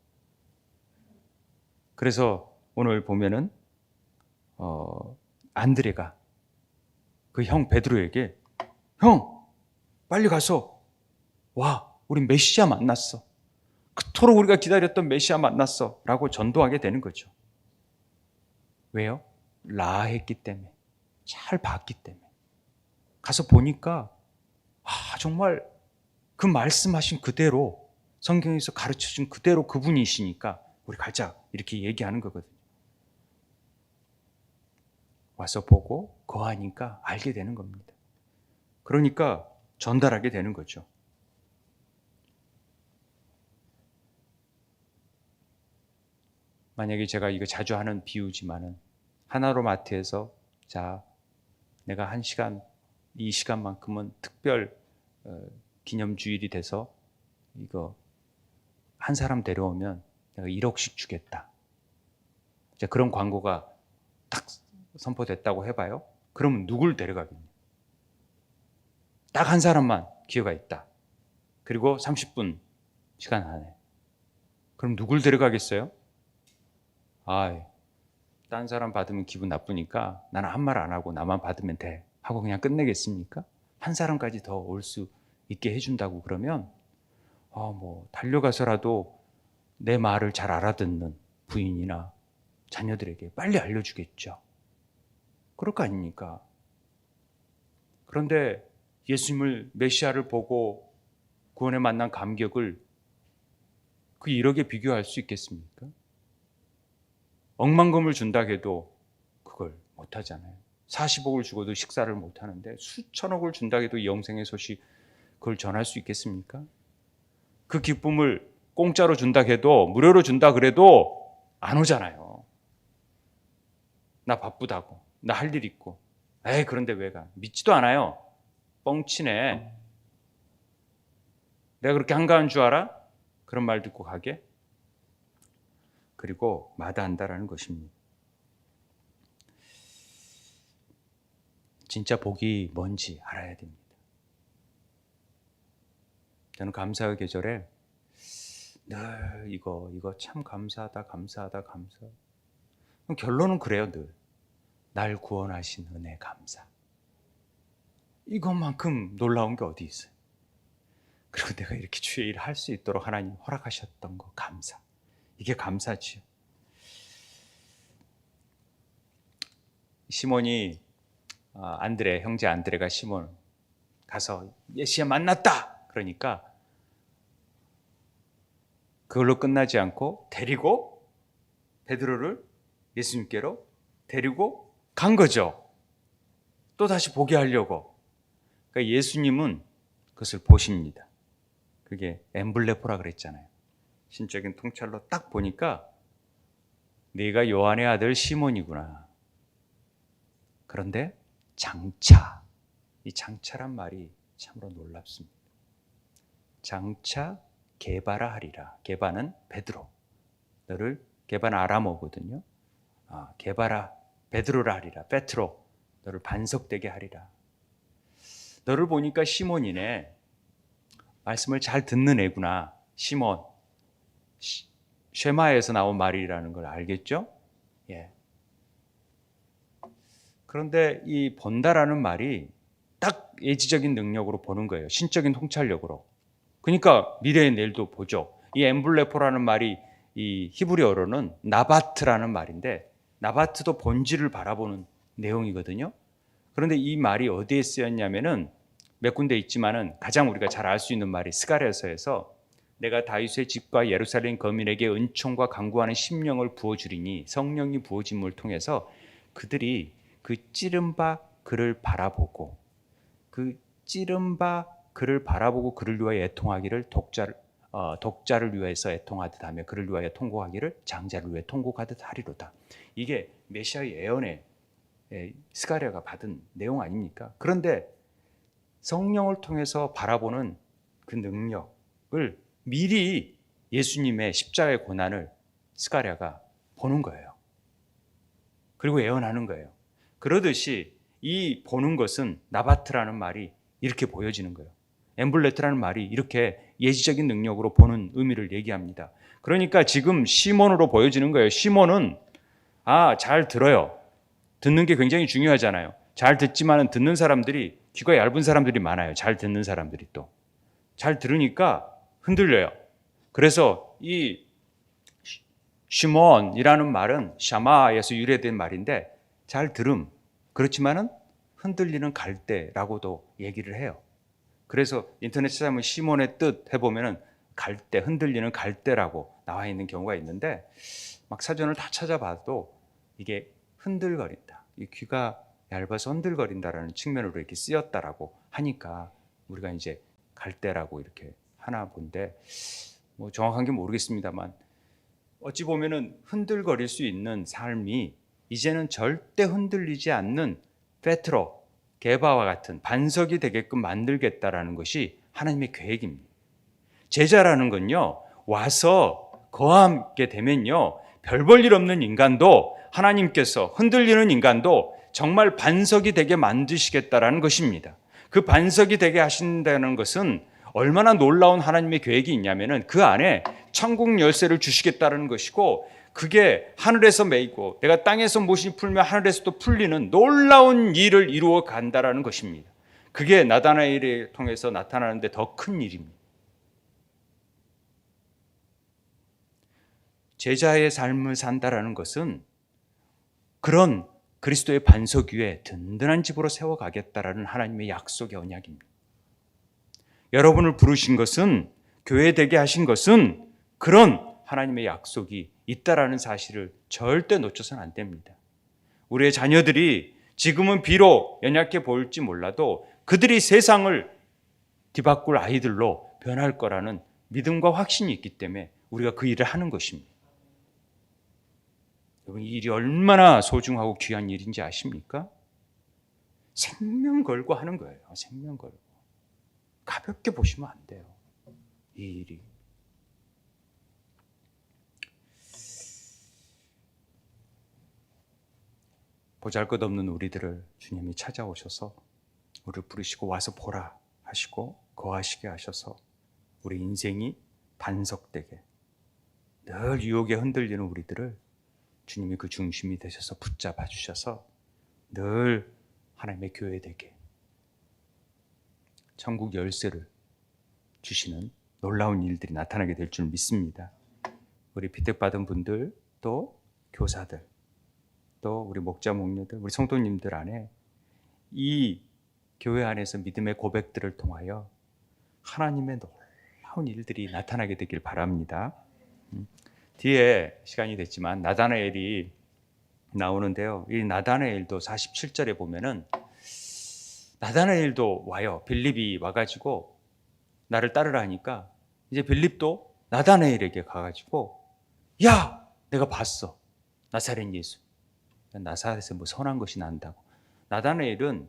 그래서 오늘 보면은 안드레가 그 형 베드로에게 형 빨리 가서 와 우리 메시아 만났어. 그토록 우리가 기다렸던 메시아 만났어 라고 전도하게 되는 거죠. 왜요? 라했기 때문에, 잘 봤기 때문에. 가서 보니까 정말 그 말씀하신 그대로 성경에서 가르쳐준 그대로 그분이시니까 우리 가자 이렇게 얘기하는 거거든요. 와서 보고 거하니까 알게 되는 겁니다. 그러니까 전달하게 되는 거죠. 만약에 제가 이거 자주 하는 비유지만은 하나로마트에서 자 내가 한 시간 이 시간만큼은 특별 기념주일이 돼서 이거 한 사람 데려오면 내가 1억씩 주겠다. 이제 그런 광고가 딱 선포됐다고 해봐요. 그러면 누굴 데려가겠냐? 딱 한 사람만 기회가 있다. 그리고 30분 시간 안에. 그럼 누굴 데려가겠어요? 딴 사람 받으면 기분 나쁘니까 나는 한 말 안 하고 나만 받으면 돼 하고 그냥 끝내겠습니까? 한 사람까지 더 올 수 있게 해준다고 그러면 달려가서라도 내 말을 잘 알아듣는 부인이나 자녀들에게 빨리 알려주겠죠. 그럴 거 아닙니까? 그런데 예수님을 메시아를 보고 구원에 만난 감격을 그 1억에 비교할 수 있겠습니까? 억만금을 준다 해도 그걸 못하잖아요. 40억을 주고도 식사를 못하는데 수천억을 준다 해도 영생의 소식 그걸 전할 수 있겠습니까? 그 기쁨을 공짜로 준다 해도 무료로 준다 그래도 안 오잖아요. 나 바쁘다고. 나 할 일 있고. 그런데 왜 가? 믿지도 않아요. 뻥치네. 내가 그렇게 한가한 줄 알아? 그런 말 듣고 가게. 그리고 마다한다라는 것입니다. 진짜 복이 뭔지 알아야 됩니다. 저는 감사의 계절에 늘 이거 참 감사하다. 결론은 그래요. 늘 날 구원하신 은혜 감사. 이것만큼 놀라운 게 어디 있어요? 그리고 내가 이렇게 주의 일을 할 수 있도록 하나님 허락하셨던 거 감사. 이게 감사지요. 시몬이 안드레 형제 안드레가 시몬 가서 메시아 만났다. 그러니까 그걸로 끝나지 않고 데리고 베드로를 예수님께로 데리고 간 거죠. 또 다시 보게 하려고. 그러니까 예수님은 그것을 보십니다. 그게 엠블레포라 그랬잖아요. 신적인 통찰로 딱 보니까 네가 요한의 아들 시몬이구나. 그런데 장차, 이 장차란 말이 참으로 놀랍습니다. 장차 게바라 하리라. 게바는 베드로. 너를 게바는 아람어거든요. 게바라 베드로라 하리라. 베트로 너를 반석되게 하리라. 너를 보니까 시몬이네. 말씀을 잘 듣는 애구나. 시몬. 쉐마에서 나온 말이라는 걸 알겠죠? 예. 그런데 이 본다라는 말이 딱 예지적인 능력으로 보는 거예요. 신적인 통찰력으로. 그러니까 미래의 내일도 보죠. 이 엠블레포라는 말이 이 히브리어로는 나바트라는 말인데 나바트도 본질을 바라보는 내용이거든요. 그런데 이 말이 어디에 쓰였냐면은 몇 군데 있지만은 가장 우리가 잘 알 수 있는 말이 스가랴서에서 내가 다윗의 집과 예루살렘 거민에게 은총과 강구하는 심령을 부어주리니 성령이 부어짐을 통해서 그들이 그 찌른바 그를 바라보고 그 찌른바 그를 바라보고 그를 위하여 애통하기를 독자를 위해서 애통하듯 하며 그를 위하여 통곡하기를 장자를 위해 통곡하듯 하리로다. 이게 메시아의 예언에 스가랴가 받은 내용 아닙니까? 그런데 성령을 통해서 바라보는 그 능력을 미리 예수님의 십자가의 고난을 스가랴가 보는 거예요. 그리고 예언하는 거예요. 그러듯이 이 보는 것은 나바트라는 말이 이렇게 보여지는 거예요. 엠블레트라는 말이 이렇게 예지적인 능력으로 보는 의미를 얘기합니다. 그러니까 지금 시몬으로 보여지는 거예요. 시몬은 잘 들어요. 듣는 게 굉장히 중요하잖아요. 잘 듣지만 듣는 사람들이 귀가 얇은 사람들이 많아요. 잘 듣는 사람들이 또. 잘 들으니까 흔들려요. 그래서 이 시몬이라는 말은 샤마에서 유래된 말인데 잘 들음. 그렇지만은 흔들리는 갈대라고도 얘기를 해요. 그래서 인터넷 찾아보면 시몬의 뜻 해보면은 갈대, 흔들리는 갈대라고 나와 있는 경우가 있는데 막 사전을 다 찾아봐도 이게 흔들거린다. 이 귀가 얇아서 흔들거린다라는 측면으로 이렇게 쓰였다라고 하니까 우리가 이제 갈대라고 이렇게 하나 본데 뭐 정확한 게 모르겠습니다만 어찌 보면은 흔들거릴 수 있는 삶이 이제는 절대 흔들리지 않는 페트로, 게바와 같은 반석이 되게끔 만들겠다라는 것이 하나님의 계획입니다. 제자라는 건요, 와서 거함게 되면요, 별 볼 일 없는 인간도 하나님께서 흔들리는 인간도 정말 반석이 되게 만드시겠다라는 것입니다. 그 반석이 되게 하신다는 것은 얼마나 놀라운 하나님의 계획이 있냐면은 그 안에 천국 열쇠를 주시겠다는 것이고 그게 하늘에서 매이고 내가 땅에서 못이 풀면 하늘에서도 풀리는 놀라운 일을 이루어 간다라는 것입니다. 그게 나다나엘을 통해서 나타나는데 더 큰 일입니다. 제자의 삶을 산다라는 것은 그런 그리스도의 반석 위에 든든한 집으로 세워가겠다라는 하나님의 약속의 언약입니다. 여러분을 부르신 것은, 교회 되게 하신 것은 그런 하나님의 약속이 있다라는 사실을 절대 놓쳐서는 안 됩니다. 우리의 자녀들이 지금은 비록 연약해 보일지 몰라도 그들이 세상을 뒤바꿀 아이들로 변할 거라는 믿음과 확신이 있기 때문에 우리가 그 일을 하는 것입니다. 여러분, 이 일이 얼마나 소중하고 귀한 일인지 아십니까? 생명 걸고 하는 거예요. 생명 걸고. 가볍게 보시면 안 돼요. 이 일이. 보잘것없는 우리들을 주님이 찾아오셔서 우리를 부르시고 와서 보라 하시고 거하시게 하셔서 우리 인생이 반석되게 늘 유혹에 흔들리는 우리들을 주님이 그 중심이 되셔서 붙잡아 주셔서 늘 하나님의 교회 되게 천국 열쇠를 주시는 놀라운 일들이 나타나게 될 줄 믿습니다. 우리 비택받은 분들, 또 교사들, 또 우리 목자 목녀들, 우리 성도님들 안에 이 교회 안에서 믿음의 고백들을 통하여 하나님의 놀라운 일들이 나타나게 되길 바랍니다. 뒤에 시간이 됐지만 나다나엘이 나오는데요. 이 나다나엘도 47절에 보면은 나다나엘도 와요. 빌립이 와가지고 나를 따르라 하니까 이제 빌립도 나다나엘에게 가가지고 야, 내가 봤어. 나사렛 예수. 나사렛에 뭐 선한 것이 난다고. 나다나엘은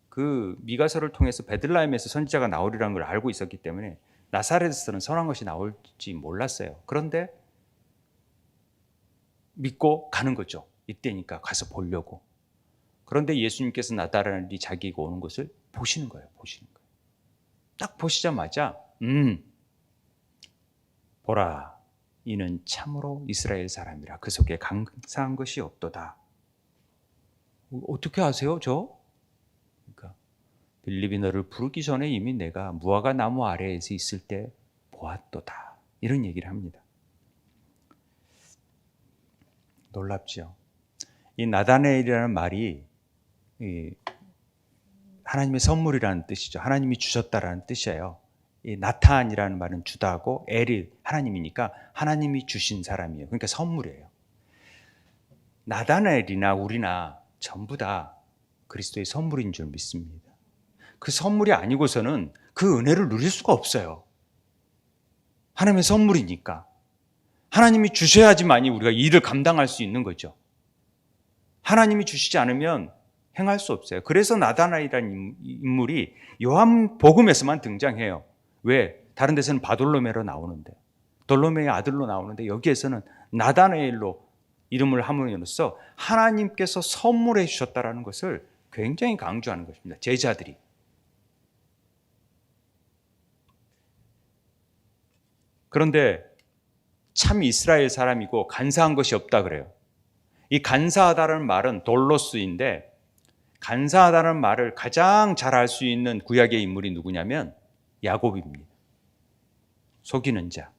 그 미가서를 통해서 베들레헴에서 선지자가 나오리라는 걸 알고 있었기 때문에 나사렛에서는 선한 것이 나올지 몰랐어요. 그런데 믿고 가는 거죠. 이때니까 가서 보려고. 그런데 예수님께서 나다나엘이 자기가 오는 것을 보시는 거예요. 보시는 거예요. 딱 보시자마자 보라, 이는 참으로 이스라엘 사람이라 그 속에 강사한 것이 없도다. 어떻게 아세요? 그러니까 빌립이 너를 부르기 전에 이미 내가 무화과 나무 아래에서 있을 때 보았도다. 이런 얘기를 합니다. 놀랍죠. 이 나다나엘이라는 말이 하나님의 선물이라는 뜻이죠. 하나님이 주셨다라는 뜻이에요. 이 나탄이라는 말은 주다고 엘이 하나님이니까 하나님이 주신 사람이에요. 그러니까 선물이에요. 나다나엘이나 우리나 전부 다 그리스도의 선물인 줄 믿습니다. 그 선물이 아니고서는 그 은혜를 누릴 수가 없어요. 하나님의 선물이니까. 하나님이 주셔야지만이 우리가 이 일을 감당할 수 있는 거죠. 하나님이 주시지 않으면 행할 수 없어요. 그래서 나다나엘이라는 인물이 요한복음에서만 등장해요. 왜? 다른 데서는 바돌로메로 나오는데, 돌로메의 아들로 나오는데 여기에서는 나다나엘로 이름을 함으로써 하나님께서 선물해 주셨다는 것을 굉장히 강조하는 것입니다. 제자들이. 그런데 참 이스라엘 사람이고 간사한 것이 없다 그래요. 이 간사하다는 말은 돌로스인데, 간사하다는 말을 가장 잘 알 수 있는 구약의 인물이 누구냐면 야곱입니다. 속이는 자.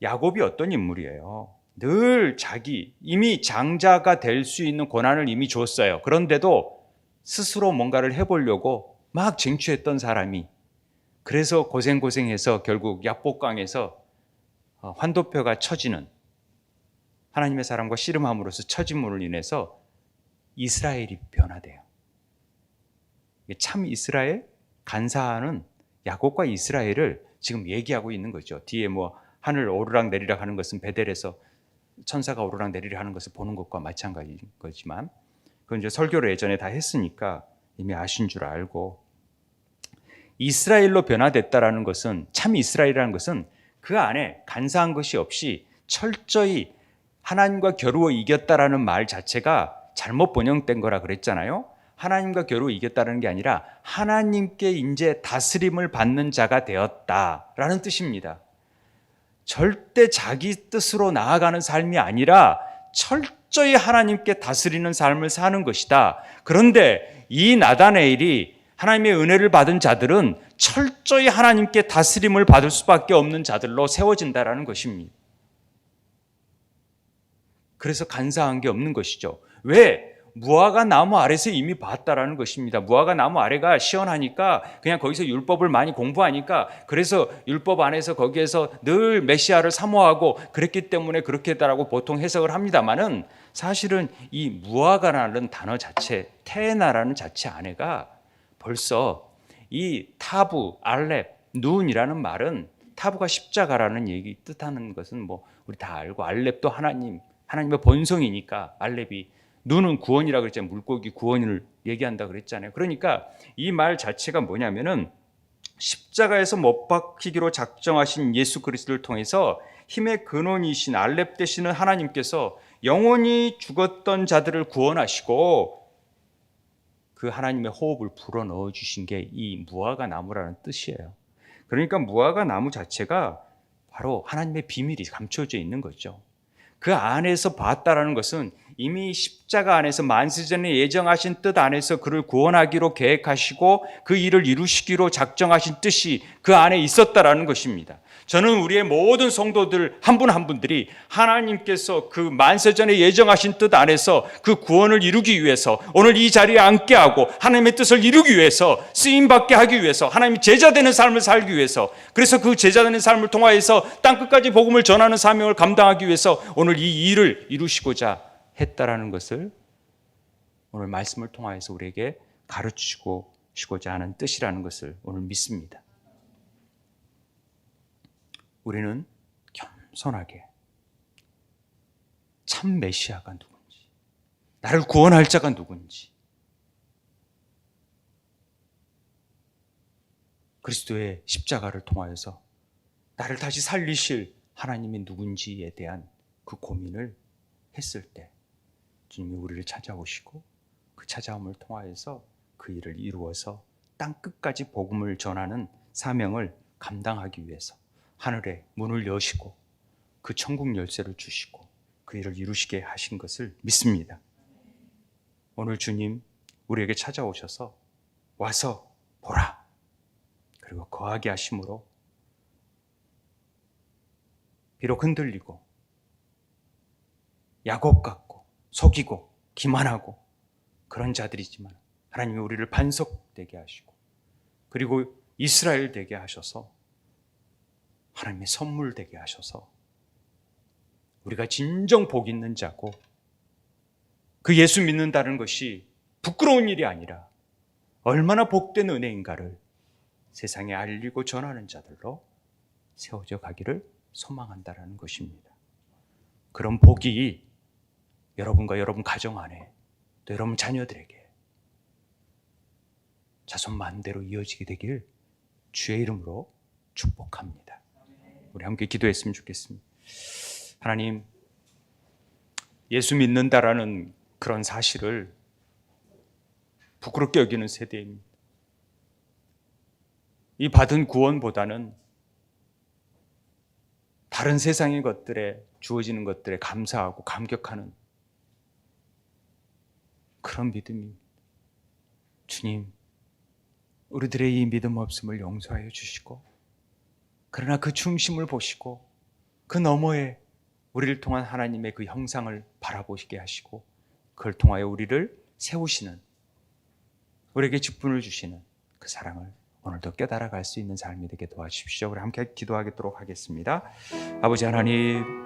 야곱이 어떤 인물이에요? 늘 이미 장자가 될 수 있는 권한을 이미 줬어요. 그런데도 스스로 뭔가를 해보려고 막 쟁취했던 사람이, 그래서 고생해서 결국 약복강에서 환도표가 쳐지는, 하나님의 사람과 씨름함으로써 처짐으로 인해서 이스라엘이 변화돼요. 참 이스라엘, 간사하는 야곱과 이스라엘을 지금 얘기하고 있는 거죠. 뒤에 뭐 하늘 오르락 내리락 하는 것은 베델에서 천사가 오르락 내리락 하는 것을 보는 것과 마찬가지인 거지만, 그건 이제 설교를 예전에 다 했으니까 이미 아신 줄 알고, 이스라엘로 변화됐다라는 것은, 참 이스라엘이라는 것은 그 안에 간사한 것이 없이 철저히 하나님과 겨루어 이겼다라는 말 자체가 잘못 번역된 거라 그랬잖아요. 하나님과 겨루어 이겼다는 게 아니라 하나님께 이제 다스림을 받는 자가 되었다라는 뜻입니다. 절대 자기 뜻으로 나아가는 삶이 아니라 철저히 하나님께 다스리는 삶을 사는 것이다. 그런데 이 나다나엘이 하나님의 은혜를 받은 자들은 철저히 하나님께 다스림을 받을 수밖에 없는 자들로 세워진다라는 것입니다. 그래서 간사한 게 없는 것이죠. 왜? 무화과 나무 아래서 이미 봤다라는 것입니다. 무화과 나무 아래가 시원하니까 그냥 거기서 율법을 많이 공부하니까, 그래서 율법 안에서 거기에서 늘 메시아를 사모하고 그랬기 때문에 그렇게 했다라고 보통 해석을 합니다만은, 사실은 이 무화과라는 단어 자체, 테나라는 자체 안에가 벌써 이 타부, 알렙, 눈이라는 말은, 타부가 십자가라는 얘기 뜻하는 것은 뭐 우리 다 알고, 알렙도 하나님의 본성이니까 알렙이, 눈은 구원이라고 그랬잖아요. 물고기 구원을 얘기한다 그랬잖아요. 그러니까 이 말 자체가 뭐냐면은 십자가에서 못 박히기로 작정하신 예수 그리스도를 통해서 힘의 근원이신 알렙 되시는 하나님께서 영원히 죽었던 자들을 구원하시고 그 하나님의 호흡을 불어넣어 주신 게 이 무화과 나무라는 뜻이에요. 그러니까 무화과 나무 자체가 바로 하나님의 비밀이 감춰져 있는 거죠. 그 안에서 봤다라는 것은 이미 십자가 안에서 만세전에 예정하신 뜻 안에서 그를 구원하기로 계획하시고 그 일을 이루시기로 작정하신 뜻이 그 안에 있었다라는 것입니다. 저는 우리의 모든 성도들 한 분 한 분들이 하나님께서 그 만세전에 예정하신 뜻 안에서 그 구원을 이루기 위해서 오늘 이 자리에 앉게 하고 하나님의 뜻을 이루기 위해서 쓰임받게 하기 위해서 하나님의 제자되는 삶을 살기 위해서 그래서 그 제자되는 삶을 통하여서 땅끝까지 복음을 전하는 사명을 감당하기 위해서 오늘 이 일을 이루시고자 했다라는 것을 오늘 말씀을 통하여서 우리에게 가르치고 시고자 하는 뜻이라는 것을 오늘 믿습니다. 우리는 겸손하게 참 메시아가 누군지, 나를 구원할 자가 누군지, 그리스도의 십자가를 통하여서 나를 다시 살리실 하나님이 누군지에 대한 그 고민을 했을 때 주님이 우리를 찾아오시고 그 찾아옴을 통하여서 그 일을 이루어서 땅끝까지 복음을 전하는 사명을 감당하기 위해서 하늘에 문을 여시고 그 천국 열쇠를 주시고 그 일을 이루시게 하신 것을 믿습니다. 오늘 주님 우리에게 찾아오셔서 와서 보라 그리고 거하게 하심으로 비록 흔들리고 야곱 같고 속이고 기만하고 그런 자들이지만 하나님이 우리를 반석되게 하시고 그리고 이스라엘 되게 하셔서 하나님의 선물 되게 하셔서 우리가 진정 복 있는 자고 그 예수 믿는다는 것이 부끄러운 일이 아니라 얼마나 복된 은혜인가를 세상에 알리고 전하는 자들로 세워져 가기를 소망한다는 것입니다. 그런 복이 여러분과 여러분 가정 안에 또 여러분 자녀들에게 자손 만대로 이어지게 되길 주의 이름으로 축복합니다. 우리 함께 기도했으면 좋겠습니다. 하나님, 예수 믿는다라는 그런 사실을 부끄럽게 여기는 세대입니다. 이 받은 구원보다는 다른 세상의 것들에 주어지는 것들에 감사하고 감격하는 그런 믿음입니다. 주님, 우리들의 이 믿음 없음을 용서하여 주시고 그러나 그 중심을 보시고 그 너머에 우리를 통한 하나님의 그 형상을 바라보시게 하시고 그걸 통하여 우리를 세우시는 우리에게 직분을 주시는 그 사랑을 오늘도 깨달아갈 수 있는 삶이 되게 도와주십시오. 우리 함께 기도하도록 하겠습니다. 아버지 하나님,